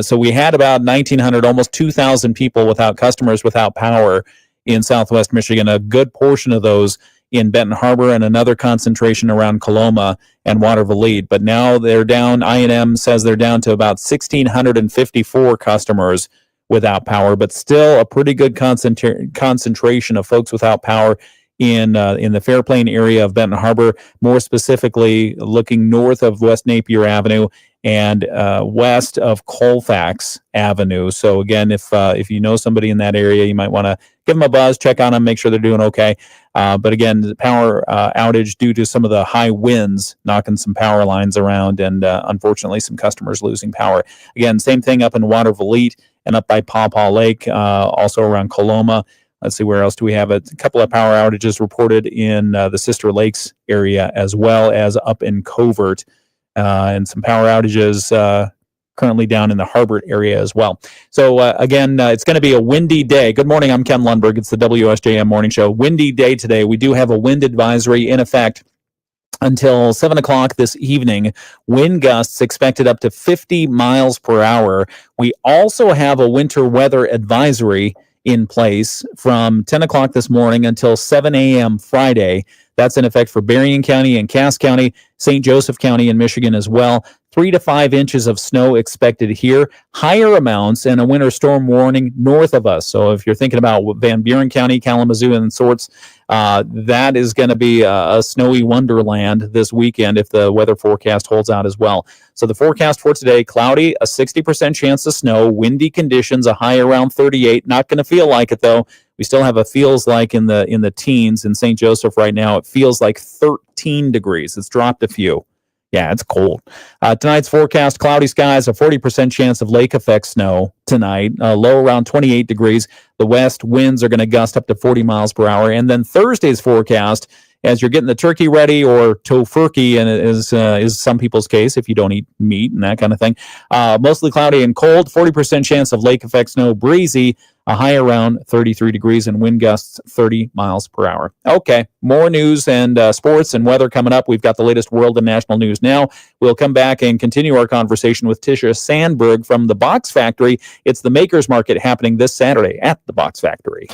So we had about 1,900, almost 2,000 people customers without power in Southwest Michigan. A good portion of those in Benton Harbor and another concentration around Coloma and Watervliet. But now they're down, I&M says they're down to about 1,654 customers without power, but still a pretty good concentration of folks without power in the Fairplain area of Benton Harbor, more specifically looking north of West Napier Avenue and west of Colfax Avenue. So again, if you know somebody in that area, you might want to give them a buzz, check on them, make sure they're doing okay. But again, the power outage due to some of the high winds knocking some power lines around, and unfortunately some customers losing power. Again, same thing up in Watervliet and up by Paw Paw Lake, also around Coloma. Let's see, where else do we have it? A couple of power outages reported in the Sister Lakes area, as well as up in Covert, and some power outages currently down in the Harbert area as well. So again, it's going to be a windy day. Good morning, I'm Ken Lundberg. It's the WSJM Morning Show. Windy day today. We do have a wind advisory in effect until 7 o'clock this evening. Wind gusts expected up to 50 miles per hour. We also have a winter weather advisory in place from 10 o'clock this morning until 7 a.m. Friday. That's in effect for Berrien County and Cass County, St. Joseph County in Michigan as well. 3 to 5 inches of snow expected here. Higher amounts and a winter storm warning north of us. So if you're thinking about Van Buren County, Kalamazoo, and sorts, that is going to be a snowy wonderland this weekend if the weather forecast holds out as well. So the forecast for today, cloudy, a 60% chance of snow, windy conditions, a high around 38. Not going to feel like it, though. We still have a feels like in the teens in St. Joseph right now. It feels like 13 degrees. It's dropped a few. Yeah, it's cold. Tonight's forecast, cloudy skies, a 40% chance of lake effect snow tonight, low around 28 degrees. The west winds are going to gust up to 40 miles per hour. And then Thursday's forecast, as you're getting the turkey ready, or tofurkey, and is some people's case if you don't eat meat and that kind of thing. Mostly cloudy and cold, 40% chance of lake effect snow, breezy, a high around 33 degrees, and wind gusts 30 miles per hour. Okay, more news and sports and weather coming up. We've got the latest world and national news now. We'll come back and continue our conversation with Tisha Sandburg from the Box Factory. It's the Makers Market happening this Saturday at the Box Factory.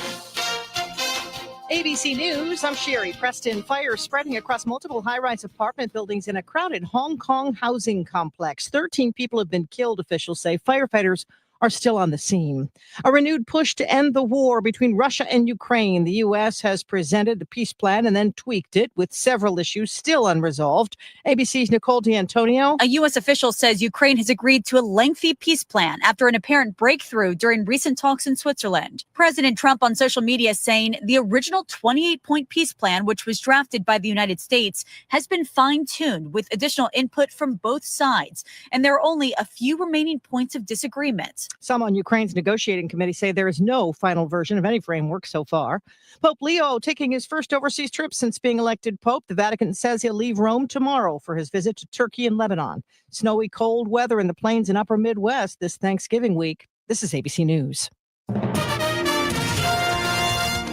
ABC News, I'm Sherry. Preston, fire spreading across multiple high-rise apartment buildings in a crowded Hong Kong housing complex. 13 people have been killed, officials say. Firefighters are still on the scene. A renewed push to end the war between Russia and Ukraine. The U.S. has presented a peace plan and then tweaked it with several issues still unresolved. ABC's Nicole D'Antonio. A U.S. official says Ukraine has agreed to a lengthy peace plan after an apparent breakthrough during recent talks in Switzerland. President Trump on social media saying the original 28-point peace plan, which was drafted by the United States, has been fine-tuned with additional input from both sides, and there are only a few remaining points of disagreement. Some on Ukraine's negotiating committee say there is no final version of any framework so far. Pope Leo taking his first overseas trip since being elected Pope. The Vatican says he'll leave Rome tomorrow for his visit to Turkey and Lebanon. Snowy, cold weather in the plains and upper Midwest this Thanksgiving week. This is ABC News.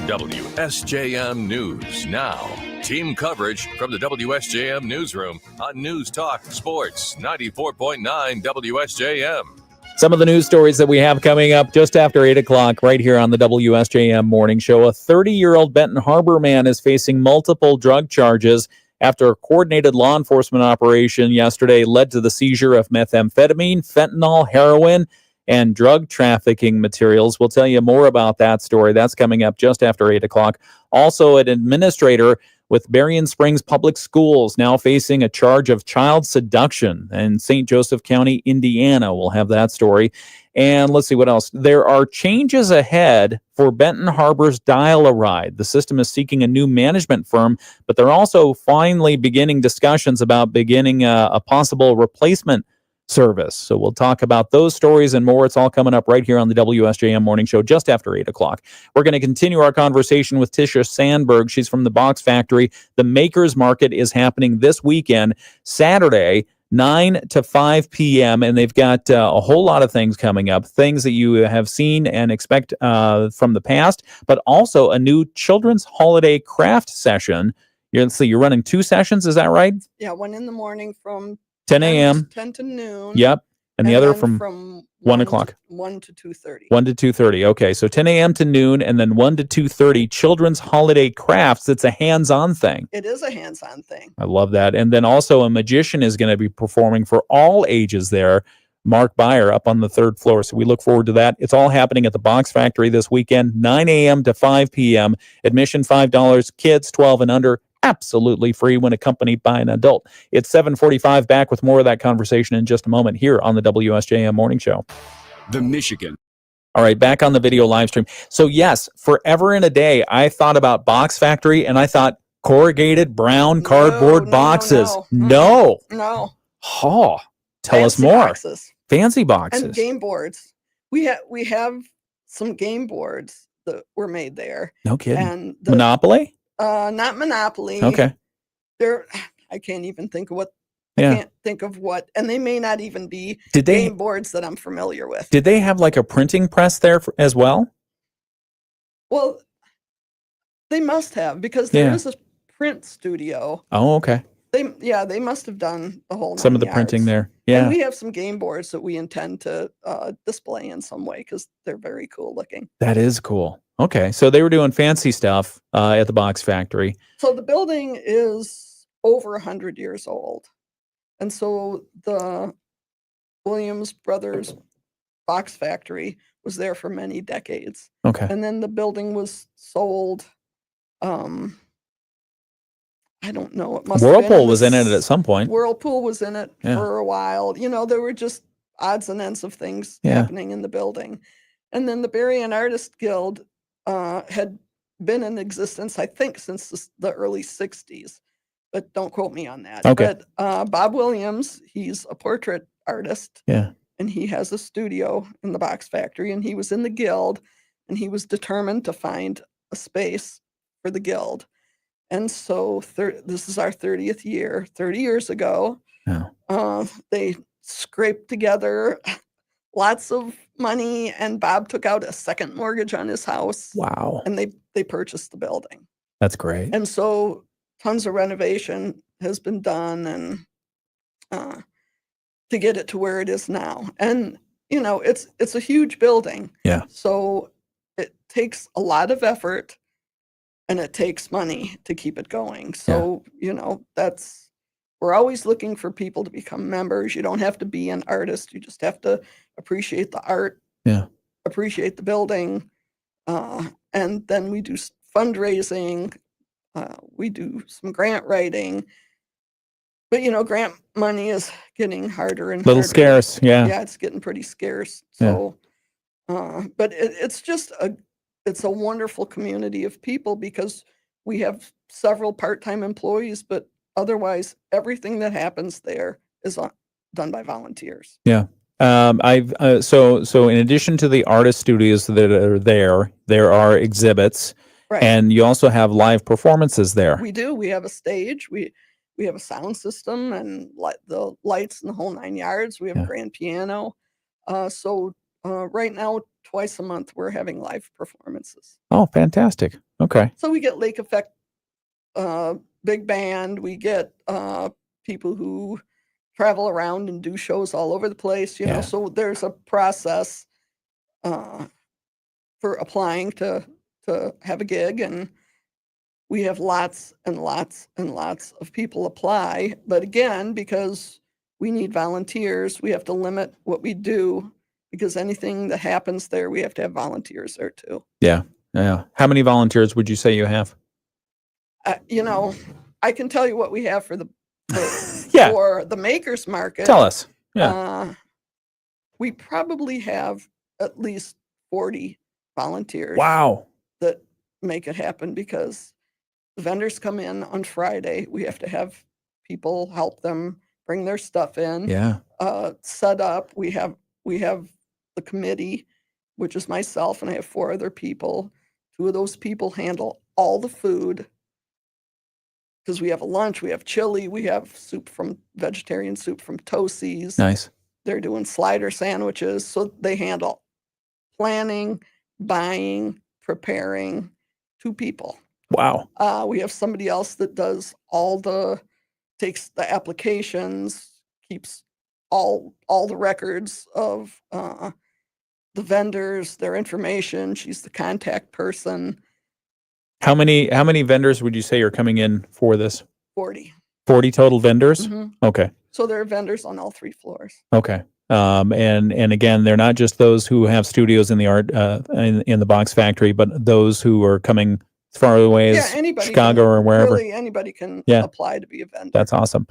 WSJM News Now. Team coverage from the WSJM Newsroom on News Talk Sports 94.9 WSJM. Some of the news stories that we have coming up just after 8 o'clock right here on the WSJM Morning Show. A 30-year-old Benton Harbor man is facing multiple drug charges after a coordinated law enforcement operation yesterday led to the seizure of methamphetamine, fentanyl, heroin, and drug trafficking materials. We'll tell you more about that story. That's coming up just after 8 o'clock. Also, an administrator with Berrien Springs Public Schools now facing a charge of child seduction in St. Joseph County, Indiana. We'll have that story. And let's see what else. There are changes ahead for Benton Harbor's Dial-A-Ride. The system is seeking a new management firm, but they're also finally beginning discussions about beginning a possible replacement service. So we'll talk about those stories and more. It's all coming up right here on the WSJM Morning Show just after 8 o'clock. We're going to continue our conversation with Tisha Sandburg. She's from the Box Factory. The Makers Market is happening this weekend, Saturday, 9 to 5 p.m., and they've got a whole lot of things coming up, things that you have seen and expect from the past, but also a new children's holiday craft session. You're running 2 sessions, is that right? Yeah, one in the morning from 10 a.m. 10 to noon. Yep. And the And other then from 1 o'clock. 1 to 2:30. 1 to 2:30. Okay, so 10 a.m. to noon, and then 1 to 2:30. Children's holiday crafts. It's a hands-on thing. It is a hands-on thing. I love that. And then also a magician is going to be performing for all ages there. Mark Beyer up on the 3rd floor. So we look forward to that. It's all happening at the Box Factory this weekend, 9 a.m. to 5 p.m. Admission $5. Kids 12 and under, absolutely free when accompanied by an adult. It's 7:45. Back with more of that conversation in just a moment here on the WSJM Morning Show. The Michigan. All right, back on the video live stream. So yes, forever and a day, I thought about Box Factory and I thought corrugated brown cardboard boxes. No. Oh, tell us more. Boxes. Fancy boxes. And game boards. We have some game boards that were made there. No kidding. And Monopoly? Not Monopoly. Okay. I can't even think of what. Yeah. I can't think of what, and they may not even be Did they- game boards that I'm familiar with. Did they have like a printing press there as well? Well, they must have, because there Yeah. is a print studio. Oh, okay. They must have done the whole Some of the 9 printing yards. there. Yeah. And we have some game boards that we intend to display in some way because they're very cool looking. That is cool. Okay. So they were doing fancy stuff at the Box Factory. So the building is over 100 years old. And so the Williams Brothers Box Factory was there for many decades. Okay. And then the building was sold. I don't know. It must have been Whirlpool was in it at some point. Whirlpool was in it Yeah. for a while. You know, there were just odds and ends of things Yeah. happening in the building. And then the Berrien Artist Guild had been in existence, I think, since the early 60s. But don't quote me on that. Okay. But Bob Williams, he's a portrait artist. Yeah. And he has a studio in the Box Factory, and he was in the guild, and he was determined to find a space for the guild. And so this is our 30th year. 30 years ago, they scraped together lots of money, and Bob took out a second mortgage on his house. Wow. And they purchased the building. That's great. And so tons of renovation has been done, and to get it to where it is now. And you know, it's a huge building. Yeah. So it takes a lot of effort, and it takes money to keep it going. So, you know, we're always looking for people to become members. You don't have to be an artist. You just have to appreciate the art, appreciate the building. And then we do fundraising. We do some grant writing. But, you know, grant money is getting harder and Little harder. scarce, yeah. Yeah, it's getting pretty scarce. So, but it's just it's a wonderful community of people because we have several part-time employees, but otherwise everything that happens there is done by volunteers. Yeah. So in addition to the artist studios that are there are exhibits, Right. and you also have live performances there. We do. We have a stage. We have a sound system and the lights and the whole 9 yards. We have a grand piano. So right now, twice a month, we're having live performances. Oh, fantastic. Okay. So we get Lake Effect big band. We get people who travel around and do shows all over the place. You know, so there's a process for applying to have a gig, and we have lots and lots and lots of people apply. But again, because we need volunteers, we have to limit what we do, because anything that happens there, we have to have volunteers there too. Yeah. Yeah. How many volunteers would you say you have? You know, I can tell you what we have for the makers market. Tell us. Yeah. We probably have at least 40 volunteers. Wow. That make it happen, because the vendors come in on Friday. We have to have people help them bring their stuff in. Yeah. Set up. We have the committee, which is myself, and I have 4 other people. 2 of those people handle all the food, because we have a lunch, we have chili, we have vegetarian soup from Tosi's. Nice. They're doing slider sandwiches, so they handle planning, buying, preparing. 2 people. Wow. We have somebody else that does takes the applications, keeps all the records of the vendors, their information. She's the contact person. How many vendors would you say are coming in for this? 40. 40 total vendors? Mhm. Okay. So there are vendors on all 3 floors. Okay. And again, they're not just those who have studios in the art in the Box Factory, but those who are coming as far away as Chicago or wherever. Really, anybody can apply to be a vendor. That's awesome.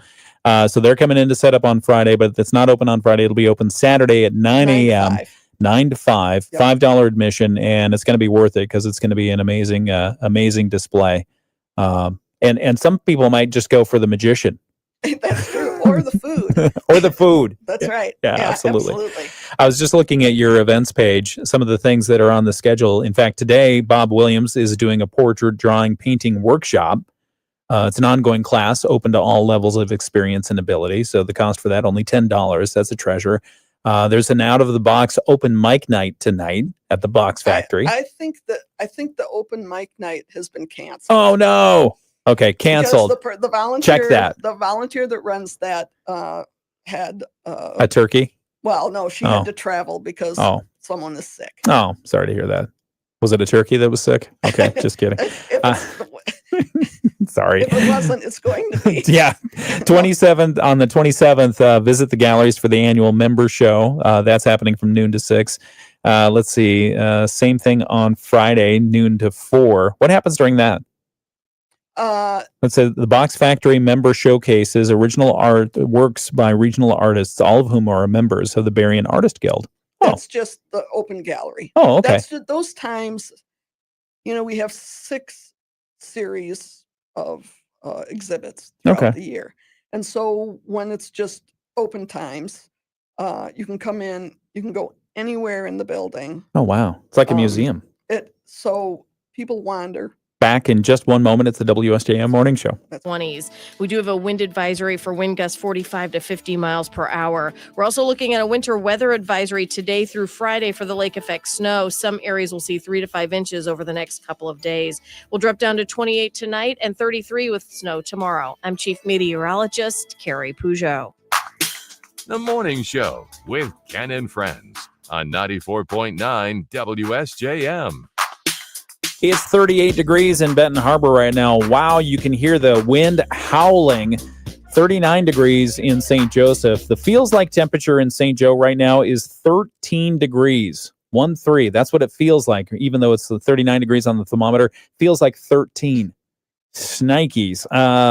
So they're coming in to set up on Friday, but it's not open on Friday. It'll be open Saturday at 9 a.m. 9 to 5, $5 admission, and it's going to be worth it because it's going to be an amazing display. And some people might just go for the magician. That's true. Or the food. Or the food. That's right. Yeah, absolutely. I was just looking at your events page, some of the things that are on the schedule. In fact, today, Bob Williams is doing a portrait drawing painting workshop. It's an ongoing class open to all levels of experience and ability. So the cost for that, only $10. That's a treasure. There's an out-of-the-box open mic night tonight at the Box Factory. I think the open mic night has been canceled. Oh, no. Okay, canceled. Because the volunteer, check that. The volunteer that runs that had a turkey. Well, no, she had to travel because someone is sick. Oh, sorry to hear that. Was it a turkey that was sick? Okay, just kidding. Sorry. If it wasn't, it's going to be. Yeah. 27th on the 27th, visit the galleries for the annual member show. That's happening from noon to 6. Let's see. Same thing on Friday, noon to 4. What happens during that? Let's say the Box Factory member showcases original art works by regional artists, all of whom are members of the Berrien Artist Guild. That's just the open gallery. Oh, okay. That's just, those times, we have 6 series of exhibits throughout the year. And so when it's just open times, you can come in, you can go anywhere in the building. Oh, wow. It's like a museum. So people wander. Back in just one moment, it's the WSJM Morning Show. 20s. We do have a wind advisory for wind gusts 45 to 50 miles per hour. We're also looking at a winter weather advisory today through Friday for the lake effect snow. Some areas will see 3 to 5 inches over the next couple of days. We'll drop down to 28 tonight and 33 with snow tomorrow. I'm Chief Meteorologist Carrie Peugeot. The Morning Show with Ken and Friends on 94.9 WSJM. It's 38 degrees in Benton Harbor right now. Wow, you can hear the wind howling. 39 degrees in St. Joseph. The feels like temperature in St. Joe right now is 13 degrees. 13. That's what it feels like. Even though it's 39 degrees on the thermometer, feels like 13. Snikes.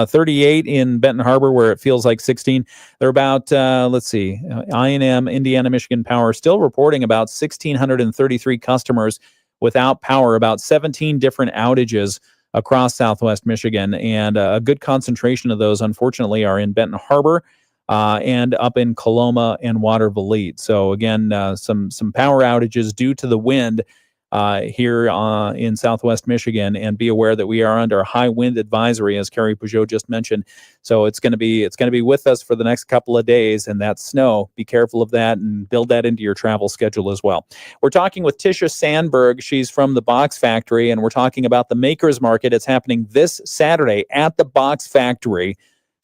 38 in Benton Harbor where it feels like 16. They're about, let's see, I&M, Indiana Michigan Power, still reporting about 1,633 customers without power, about 17 different outages across Southwest Michigan. And a good concentration of those, unfortunately, are in Benton Harbor and up in Coloma and Watervliet. So again, some power outages due to the wind here in Southwest Michigan, and be aware that we are under a high wind advisory, as Carrie Peugeot just mentioned. So it's going to be with us for the next couple of days, and that snow, be careful of that and build that into your travel schedule as well. We're talking with Tisha Sandburg. She's from the Box Factory, and we're talking about the Makers Market. It's happening this Saturday at the Box Factory.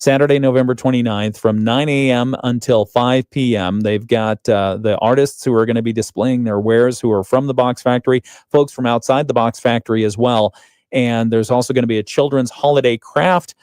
Saturday, November 29th from 9 a.m. until 5 p.m. They've got the artists who are going to be displaying their wares who are from the Box Factory, folks from outside the Box Factory as well. And there's also going to be a children's holiday craft,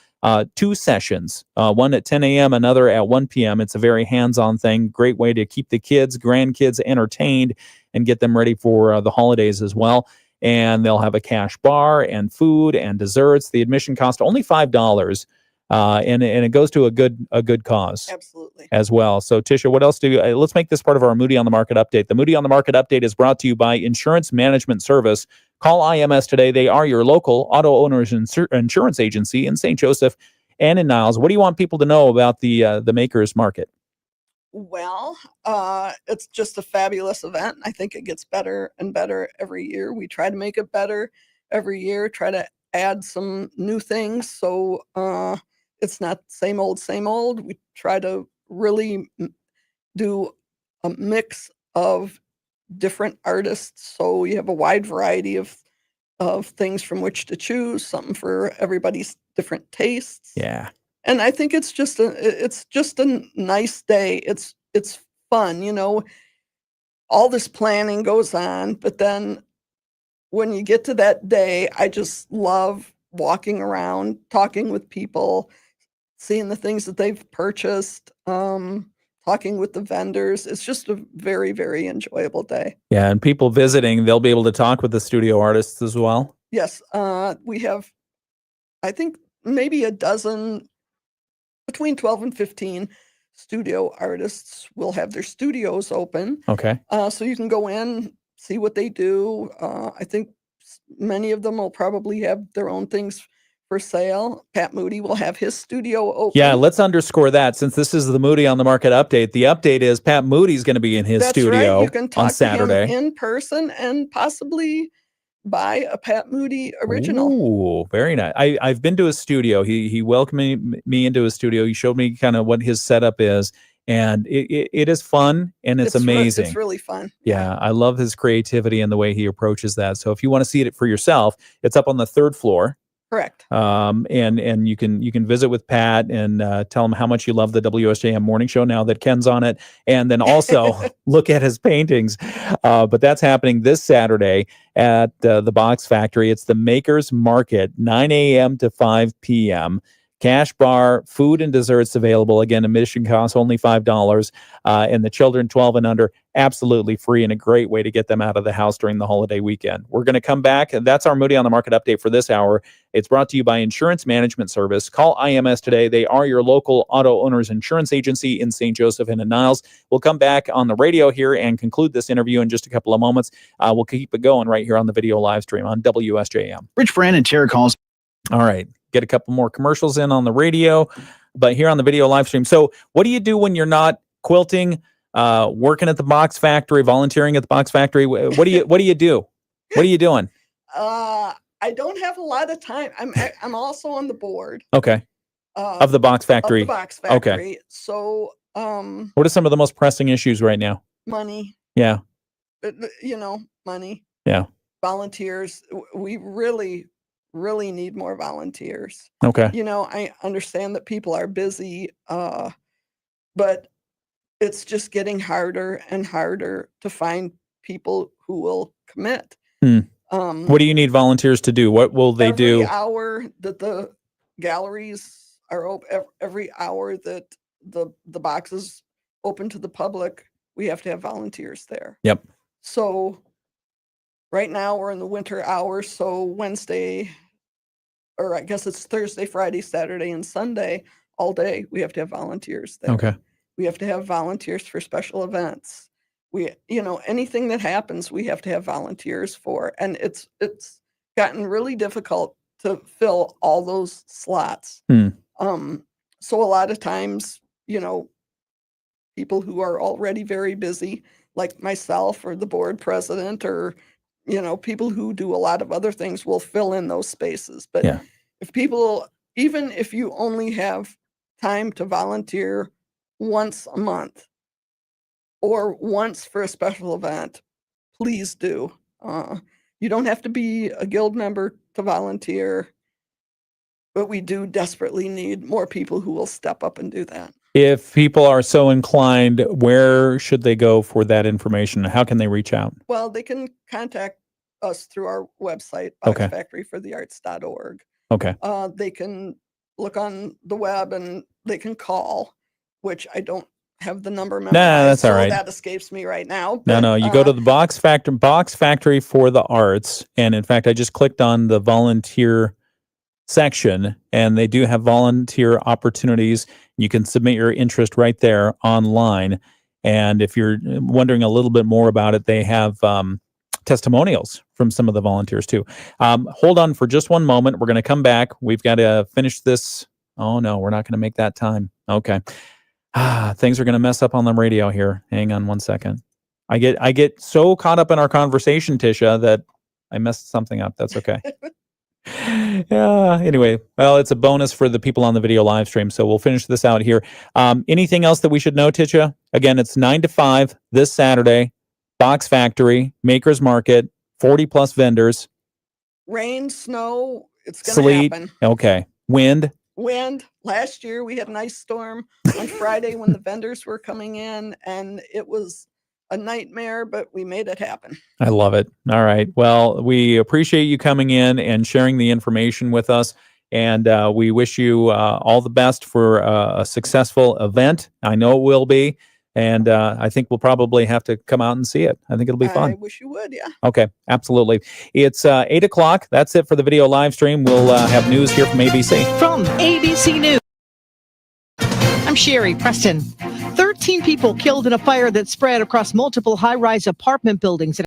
2 sessions, one at 10 a.m., another at 1 p.m. It's a very hands-on thing. Great way to keep the kids, grandkids entertained and get them ready for the holidays as well. And they'll have a cash bar and food and desserts. The admission cost only $5. And it goes to a good cause. Absolutely. As well. So Tisha, what else let's make this part of our Moody on the Market update. The Moody on the Market update is brought to you by Insurance Management Service. Call IMS today. They are your local auto owners insurance agency in St. Joseph and in Niles. What do you want people to know about the Makers Market? Well, it's just a fabulous event. I think it gets better and better every year. We try to make it better every year, try to add some new things. So, it's not same old. We try to really do a mix of different artists. So you have a wide variety of things from which to choose, something for everybody's different tastes. Yeah. And I think it's just a nice day. It's it's fun, all this planning goes on, but then when you get to that day, I just love walking around, talking with people, seeing the things that they've purchased, talking with the vendors. It's just a very, very enjoyable day. Yeah, and people visiting, they'll be able to talk with the studio artists as well. Yes, we have, I think, maybe a dozen, between 12 and 15 studio artists will have their studios open. Okay. So you can go in, see what they do. I think many of them will probably have their own things for sale. Pat Moody will have his studio open. Yeah, let's underscore that since this is the Moody on the Market update. The update is Pat Moody's going to be in his That's studio right. You can talk on Saturday. to him in person and possibly buy a Pat Moody original. Ooh, very nice. I've been to his studio. He welcomed me into his studio. He showed me kind of what his setup is, and it is fun and it's amazing. It's really fun. Yeah, I love his creativity and the way he approaches that. So if you want to see it for yourself, it's up on the 3rd floor. Correct. And you can visit with Pat and tell him how much you love the WSJM morning show now that Ken's on it, and then also look at his paintings. But that's happening this Saturday at the Box Factory. It's the Makers Market, 9 a.m. to 5 p.m. Cash bar, food and desserts available. Again, admission costs only $5. And the children 12 and under, absolutely free, and a great way to get them out of the house during the holiday weekend. We're going to come back. And that's our Moody on the Market update for this hour. It's brought to you by Insurance Management Service. Call IMS today. They are your local auto owners insurance agency in St. Joseph and in Niles. We'll come back on the radio here and conclude this interview in just a couple of moments. We'll keep it going right here on the video live stream on WSJM. Rich Brand and Tara calls. All right. Get a couple more commercials in on the radio, but here on the video live stream. So what do you do when you're not quilting, working at the Box Factory, volunteering at the Box Factory? What do you do? What are you doing? I don't have a lot of time. I'm also on the board. Okay. Of the Box Factory. Of the Box Factory. Okay. So, what are some of the most pressing issues right now? Money. Yeah. Money. Yeah. Volunteers. We really need more volunteers. Okay. I understand that people are busy, but it's just getting harder and harder to find people who will commit. What do you need volunteers to do? What will they do? Every hour that the galleries are open, every hour that the box is open to the public, we have to have volunteers there. Yep. So right now we're in the winter hours, so Wednesday, or I guess it's Thursday, Friday, Saturday, and Sunday, all day, we have to have volunteers there. Okay. We have to have volunteers for special events. Anything that happens, we have to have volunteers for. And it's gotten really difficult to fill all those slots. So a lot of times, people who are already very busy, like myself or the board president or people who do a lot of other things will fill in those spaces. But if people, even if you only have time to volunteer once a month or once for a special event, please do. You don't have to be a guild member to volunteer, but we do desperately need more people who will step up and do that. If people are so inclined, where should they go for that information? How can they reach out? Well, they can contact us through our website, Okay. boxfactoryforthearts.org. Okay. They can look on the web and they can call, which I don't have the number memorized. That's all right. That escapes me right now. No, you go to the Box Factory for the Arts. And in fact, I just clicked on the volunteer section and they do have volunteer opportunities. You can submit your interest right there online. And if you're wondering a little bit more about it, they have testimonials from some of the volunteers too. Hold on for just one moment. We're going to come back. We've got to finish this. Oh no, we're not going to make that time. Okay. Things are going to mess up on the radio here. Hang on one second. I get so caught up in our conversation, Tisha, that I messed something up. That's okay. Yeah. Anyway, well, it's a bonus for the people on the video live stream. So we'll finish this out here. Anything else that we should know, Tisha? Again, it's 9 to 5 this Saturday. Box Factory, Makers Market, 40 plus vendors. Rain, snow, it's going to happen. Okay. Wind. wind. Last year we had an ice storm on Friday when the vendors were coming in, and it was a nightmare, but we made it happen. I love it. All right. Well, we appreciate you coming in and sharing the information with us. And we wish you all the best for a successful event. I know it will be. And I think we'll probably have to come out and see it. I think it'll be fun. I wish you would, yeah. Okay, absolutely. It's 8 o'clock. That's it for the video live stream. We'll have news here from ABC. From ABC News, I'm Sherry Preston. 13 people killed in a fire that spread across multiple high-rise apartment buildings in